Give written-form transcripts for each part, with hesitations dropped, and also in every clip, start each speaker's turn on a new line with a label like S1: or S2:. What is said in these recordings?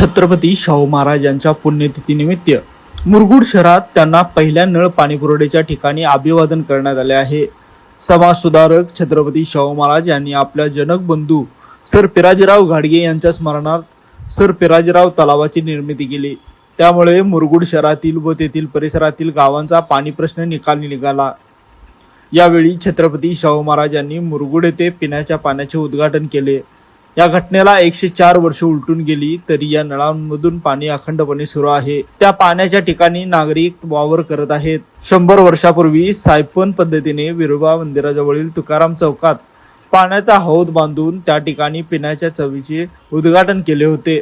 S1: छत्रपती शाहू महाराज यांच्या पुण्यतिथीनिमित्त मुरगुड शहरात त्यांना पहिल्या नळ पाणीपुरवठ्याच्या ठिकाणी अभिवादन करण्यात आले आहे। समाजसुधारक छत्रपती शाहू महाराज यांनी आपल्या जनक बंधू सर पिराजीराव घाडगे यांच्या स्मरणार्थ सर पिराजीराव तलावाची निर्मिती केली। त्यामुळे मुरगुड शहरातील व तेथील परिसरातील गावांचा पाणी प्रश्न निकाली निघाला। यावेळी छत्रपती शाहू महाराज यांनी मुरगुड येथे पिण्याच्या पाण्याचे उद्घाटन केले। या घटनेला 104 वर्ष उलटून गेली तरी या नळांमधून पाणी अखंडपणे सुरू आहे। त्या पाण्याच्या ठिकाणी नागरिक वावर करत आहेत। 100 वर्षापूर्वी सायपन पद्धतीने विरोबा मंदिराजवळील तुकाराम चौकात पाण्याचा हौद बांधून त्या ठिकाणी पिण्याच्या चवीचे उद्घाटन केले होते।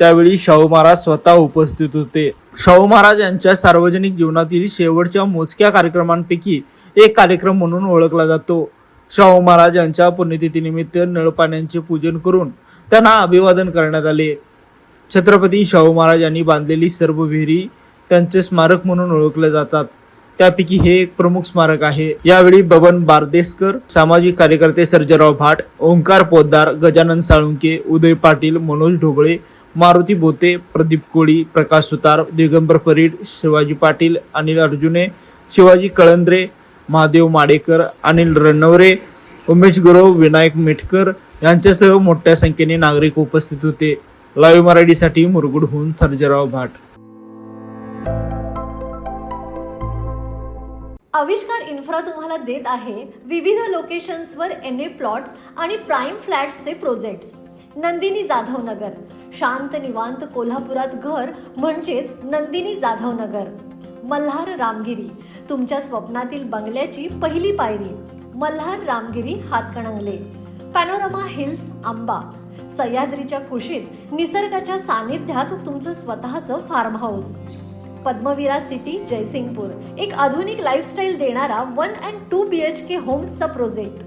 S1: त्यावेळी शाहू महाराज स्वतः उपस्थित होते। शाहू महाराज यांच्या सार्वजनिक जीवनातील शेवटच्या मोजक्या कार्यक्रमांपैकी एक कार्यक्रम म्हणून ओळखला जातो। शाहू महाराज यांच्या पुण्यतिथीनिमित्त नळपाण्यांचे पूजन करून त्यांना अभिवादन करण्यात आले। छत्रपती शाहू महाराज यांनी बांधलेली सर्व विहिरी त्यांचे स्मारक म्हणून ओळखले जातात। त्यापैकी हे एक प्रमुख स्मारक आहे। यावेळी बबन बारदेसकर, सामाजिक कार्यकर्ते सर्जेराव भाट, ओंकार पोद्दार, गजानन साळुंके, उदय पाटील, मनोज ढोबळे, मारुती बोते, प्रदीप कोळी, प्रकाश सुतार, दिगंबर परीड, शिवाजी पाटील, अनिल अर्जुने, शिवाजी कळंद्रे, महादेव माडेकर, अनिल रणवरे, उमेश गुरव, विनायक मेटकर यांच्यासह मोठ्या संख्येने नागरिक उपस्थित होते। लाईव्ह मराठीसाठी मुरगुडहून सर्जेराव भाट।
S2: आविष्कार इन्फ्रा तुम्हाला देत आहे विविध लोकेशन्सवर एनए प्लॉट्स आणि प्राइम फ्लॅट्सचे प्रोजेक्ट्स। नंदिनी जाधव नगर, शांत निवांत कोल्हापुरात घर म्हणजेच नंदिनी जाधव नगर। मल्हार रामगिरी, तुमच्या स्वप्नातील बंगल्याची पहिली पायरी। मल्हार रामगिरी हातकणंगले। पॅनोरामा हिल्स आंबा, सह्याद्रीच्या कुशीत निसर्गाच्या सानिध्यात तुमचं स्वतःचं farm house. Padmaveera city Jaysingpur, एक आधुनिक लाईफस्टाईल देणारा 1 and 2 BHK होम्सचा प्रोजेक्ट।